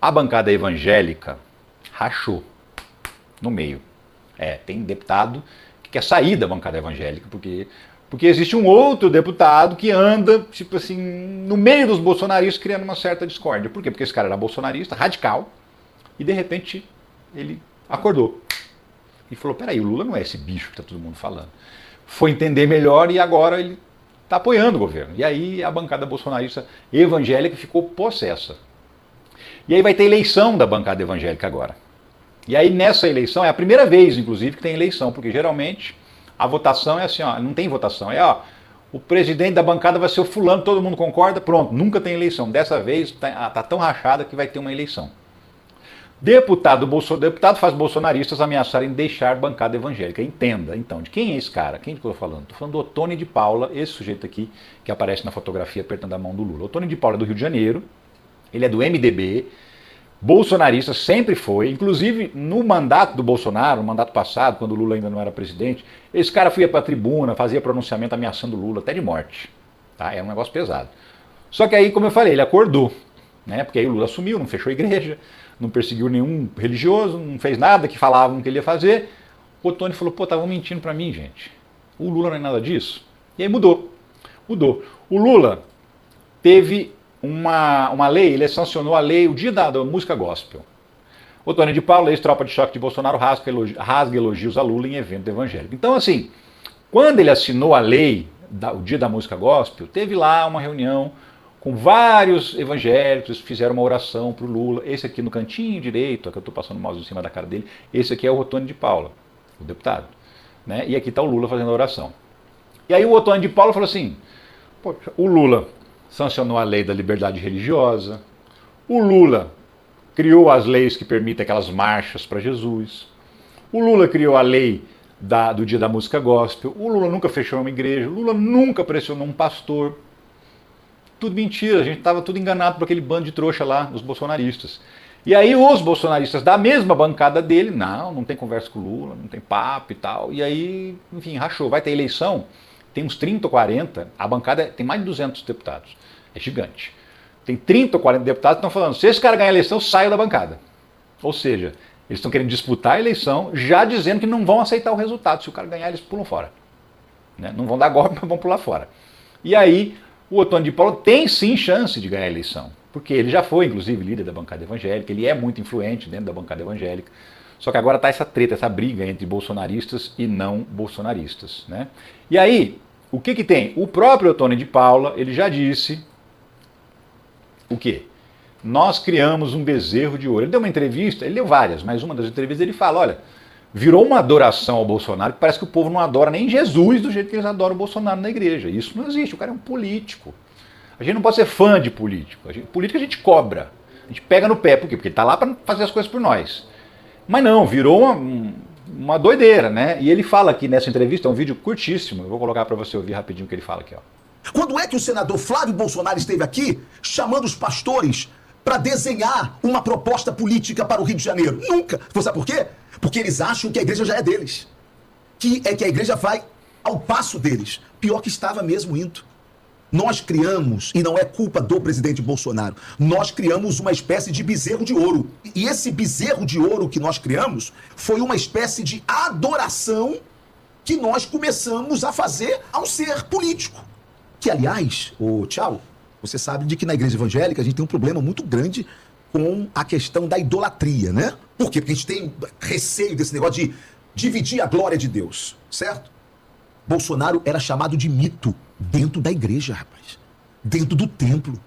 A bancada evangélica rachou no meio. Tem deputado que quer sair da bancada evangélica, porque existe um outro deputado que anda, tipo assim, no meio dos bolsonaristas, criando uma certa discórdia. Por quê? Porque esse cara era bolsonarista, radical, e de repente ele acordou. E falou, peraí, o Lula não é esse bicho que tá todo mundo falando. Foi entender melhor e agora ele está apoiando o governo. E aí a bancada bolsonarista evangélica ficou possessa. E aí vai ter eleição da bancada evangélica agora. E aí nessa eleição, é a primeira vez, inclusive, que tem eleição, porque geralmente a votação é assim, ó, não tem votação, o presidente da bancada vai ser o fulano, todo mundo concorda, pronto, nunca tem eleição. Dessa vez tá tão rachada que vai ter uma eleição. Deputado faz bolsonaristas ameaçarem deixar bancada evangélica. Entenda, então, de quem é esse cara? Quem que eu estou falando? Estou falando do Ottoni de Paula, esse sujeito aqui que aparece na fotografia apertando a mão do Lula. Ottoni de Paula é do Rio de Janeiro, ele é do MDB, bolsonarista, sempre foi, inclusive no mandato do Bolsonaro, no mandato passado, quando o Lula ainda não era presidente, esse cara ia para a tribuna, fazia pronunciamento ameaçando o Lula, até de morte. Tá? Era um negócio pesado. Só que aí, como eu falei, ele acordou, né? Porque aí o Lula assumiu, não fechou a igreja, não perseguiu nenhum religioso, não fez nada que falavam que ele ia fazer. O Ottoni falou, pô, estavam mentindo para mim, gente. O Lula não é nada disso. E aí mudou. O Lula teve uma lei, ele sancionou a lei o dia da música gospel. Ottoni de Paula, ex-tropa de choque de Bolsonaro, rasga elogios a Lula em evento evangélico. Então, assim, quando ele assinou a lei, o dia da música gospel, teve lá uma reunião com vários evangélicos, fizeram uma oração para o Lula. Esse aqui no cantinho direito, que eu estou passando o mouse em cima da cara dele, esse aqui é o Ottoni de Paula, o deputado. Né? E aqui está o Lula fazendo a oração. E aí o Ottoni de Paula falou assim, poxa, o Lula sancionou a lei da liberdade religiosa, o Lula criou as leis que permitem aquelas marchas para Jesus, o Lula criou a lei do dia da música gospel, o Lula nunca fechou uma igreja, o Lula nunca pressionou um pastor. Tudo mentira, a gente estava tudo enganado por aquele bando de trouxa lá, os bolsonaristas. E aí os bolsonaristas da mesma bancada dele, não tem conversa com o Lula, não tem papo e tal. E aí, enfim, rachou. Vai ter eleição, tem uns 30 ou 40, a bancada tem mais de 200 deputados. É gigante. Tem 30 ou 40 deputados que estão falando, se esse cara ganhar a eleição, saia da bancada. Ou seja, eles estão querendo disputar a eleição, já dizendo que não vão aceitar o resultado. Se o cara ganhar, eles pulam fora. Né? Não vão dar golpe, mas vão pular fora. E aí, o Ottoni de Paula tem sim chance de ganhar a eleição, porque ele já foi, inclusive, líder da bancada evangélica, ele é muito influente dentro da bancada evangélica, só que agora está essa treta, essa briga entre bolsonaristas e não bolsonaristas. Né? E aí, o que tem? O próprio Ottoni de Paula, ele já disse o quê? Nós criamos um bezerro de ouro. Ele deu uma entrevista, ele deu várias, mas uma das entrevistas ele fala, olha, virou uma adoração ao Bolsonaro que parece que o povo não adora nem Jesus do jeito que eles adoram o Bolsonaro na igreja. Isso não existe, o cara é um político. A gente não pode ser fã de político. Político a gente cobra, a gente pega no pé. Por quê? Porque ele está lá para fazer as coisas por nós. Mas não, virou uma doideira, né? E ele fala aqui nessa entrevista, é um vídeo curtíssimo, eu vou colocar para você ouvir rapidinho o que ele fala aqui, ó. Quando é que o senador Flávio Bolsonaro esteve aqui chamando os pastores para desenhar uma proposta política para o Rio de Janeiro? Nunca. Você sabe por quê? Porque eles acham que a igreja já é deles. Que a igreja vai ao passo deles. Pior que estava mesmo indo. Nós criamos, e não é culpa do presidente Bolsonaro, nós criamos uma espécie de bezerro de ouro. E esse bezerro de ouro que nós criamos foi uma espécie de adoração que nós começamos a fazer ao ser político. Que, aliás, Tchau, você sabe de que na igreja evangélica a gente tem um problema muito grande com a questão da idolatria, né? Por quê? Porque a gente tem receio desse negócio de dividir a glória de Deus, certo? Bolsonaro era chamado de mito dentro da igreja, rapaz. Dentro do templo.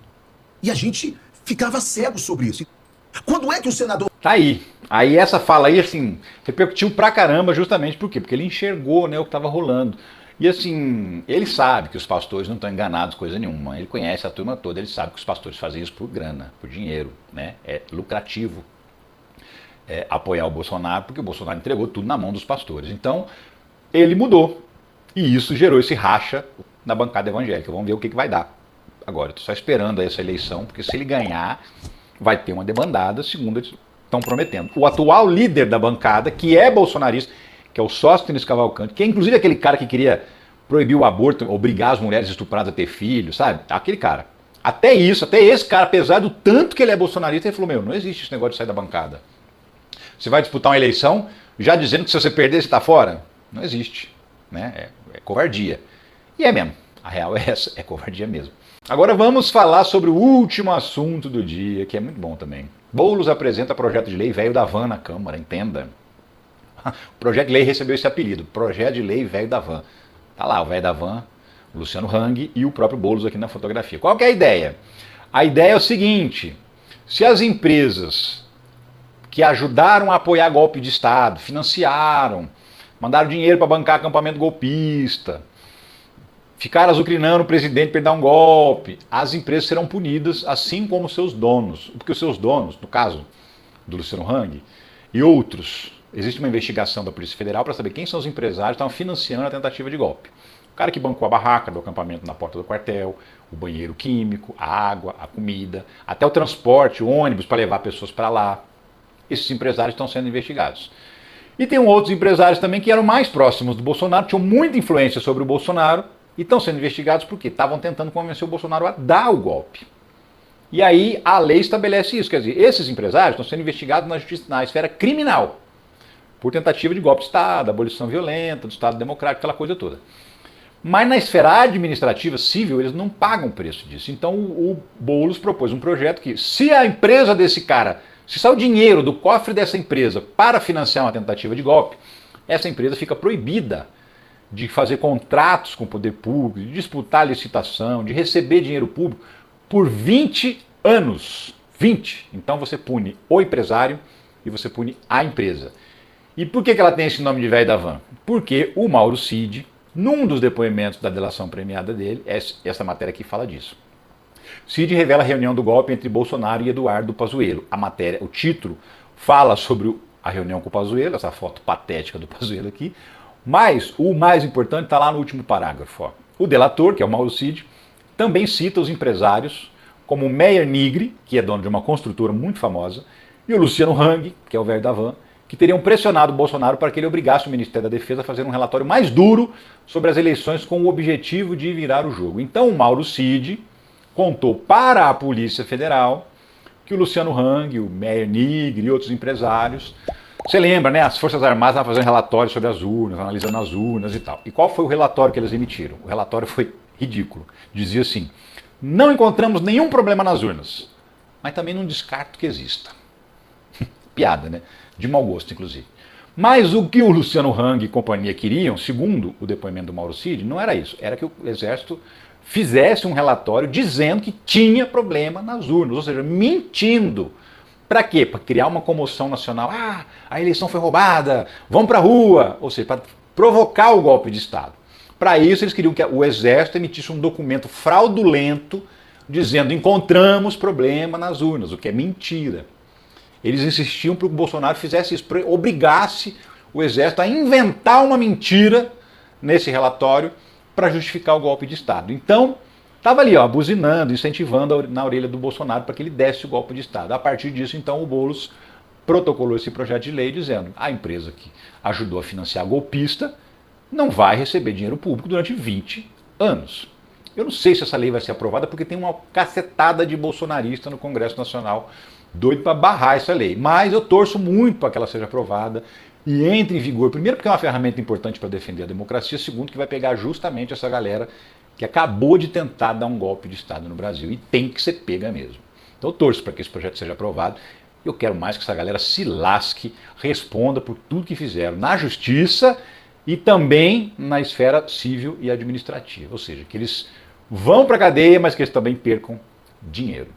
E a gente ficava cego sobre isso. Quando é que o senador... Tá aí. Aí essa fala aí, assim, repercutiu pra caramba justamente por quê? Porque ele enxergou, né, o que estava rolando. E assim, ele sabe que os pastores não estão enganados coisa nenhuma. Ele conhece a turma toda, ele sabe que os pastores fazem isso por grana, por dinheiro, né? É lucrativo apoiar o Bolsonaro, porque o Bolsonaro entregou tudo na mão dos pastores. Então, ele mudou. E isso gerou esse racha na bancada evangélica. Vamos ver o que vai dar. Agora, eu estou só esperando essa eleição, porque se ele ganhar, vai ter uma debandada, segundo eles estão prometendo. O atual líder da bancada, que é bolsonarista, que é o Sóstenes Cavalcante, que é inclusive aquele cara que queria proibir o aborto, obrigar as mulheres estupradas a ter filhos, sabe? Aquele cara. Até isso, até esse cara, apesar do tanto que ele é bolsonarista, ele falou, meu, não existe esse negócio de sair da bancada. Você vai disputar uma eleição já dizendo que se você perder, você está fora? Não existe. Né? É covardia. E é mesmo. A real é essa, é covardia mesmo. Agora vamos falar sobre o último assunto do dia, que é muito bom também. Boulos apresenta projeto de lei velho da van na Câmara, entenda. O projeto de lei recebeu esse apelido, projeto de lei velho da van. Tá lá o velho da van, o Luciano Hang e o próprio Boulos aqui na fotografia. Qual que é a ideia? A ideia é o seguinte, se as empresas que ajudaram a apoiar golpe de Estado, financiaram, mandaram dinheiro para bancar acampamento golpista, ficaram azucrinando o presidente para dar um golpe, as empresas serão punidas assim como seus donos. Porque os seus donos, no caso do Luciano Hang e outros, existe uma investigação da Polícia Federal para saber quem são os empresários que estavam financiando a tentativa de golpe. O cara que bancou a barraca do acampamento na porta do quartel, o banheiro químico, a água, a comida, até o transporte, o ônibus para levar pessoas para lá. Esses empresários estão sendo investigados. E tem outros empresários também que eram mais próximos do Bolsonaro, tinham muita influência sobre o Bolsonaro e estão sendo investigados porque estavam tentando convencer o Bolsonaro a dar o golpe. E aí a lei estabelece isso, quer dizer, esses empresários estão sendo investigados na justiça, na esfera criminal, por tentativa de golpe de Estado, abolição violenta, do Estado democrático, aquela coisa toda. Mas na esfera administrativa, civil, eles não pagam o preço disso. Então o Boulos propôs um projeto que, se a empresa desse cara, se sai o dinheiro do cofre dessa empresa para financiar uma tentativa de golpe, essa empresa fica proibida de fazer contratos com o poder público, de disputar licitação, de receber dinheiro público por 20 anos. 20. Então você pune o empresário e você pune a empresa. E por que ela tem esse nome de velho da van? Porque o Mauro Cid, num dos depoimentos da delação premiada dele, essa matéria aqui fala disso. Cid revela a reunião do golpe entre Bolsonaro e Eduardo Pazuello. A matéria, o título, fala sobre a reunião com o Pazuello, essa foto patética do Pazuello aqui, mas o mais importante está lá no último parágrafo. Ó. O delator, que é o Mauro Cid, também cita os empresários como o Meyer Nigri, que é dono de uma construtora muito famosa, e o Luciano Hang, que é o velho da van, que teriam pressionado o Bolsonaro para que ele obrigasse o Ministério da Defesa a fazer um relatório mais duro sobre as eleições com o objetivo de virar o jogo. Então o Mauro Cid contou para a Polícia Federal que o Luciano Hang, o Meyer Nigri e outros empresários, você lembra, né? As Forças Armadas estavam fazendo relatório sobre as urnas, analisando as urnas e tal. E qual foi o relatório que eles emitiram? O relatório foi ridículo. Dizia assim, não encontramos nenhum problema nas urnas, mas também não descarto que exista. Piada, né? De mau gosto, inclusive. Mas o que o Luciano Hang e companhia queriam, segundo o depoimento do Mauro Cid, não era isso. Era que o Exército fizesse um relatório dizendo que tinha problema nas urnas, ou seja, mentindo. Para quê? Para criar uma comoção nacional. Ah, a eleição foi roubada, vamos para a rua. Ou seja, para provocar o golpe de Estado. Para isso, eles queriam que o Exército emitisse um documento fraudulento dizendo encontramos problema nas urnas, o que é mentira. Eles insistiam para que o Bolsonaro fizesse isso, obrigasse o Exército a inventar uma mentira nesse relatório para justificar o golpe de Estado. Então, estava ali, ó, buzinando, incentivando na orelha do Bolsonaro para que ele desse o golpe de Estado. A partir disso, então, o Boulos protocolou esse projeto de lei dizendo a empresa que ajudou a financiar a golpista não vai receber dinheiro público durante 20 anos. Eu não sei se essa lei vai ser aprovada porque tem uma cacetada de bolsonarista no Congresso Nacional doido para barrar essa lei. Mas eu torço muito para que ela seja aprovada e entre em vigor. Primeiro porque é uma ferramenta importante para defender a democracia. Segundo que vai pegar justamente essa galera que acabou de tentar dar um golpe de Estado no Brasil e tem que ser pega mesmo. Então eu torço para que esse projeto seja aprovado. Eu quero mais que essa galera se lasque, responda por tudo que fizeram na justiça e também na esfera civil e administrativa. Ou seja, que eles vão para a cadeia, mas que eles também percam dinheiro.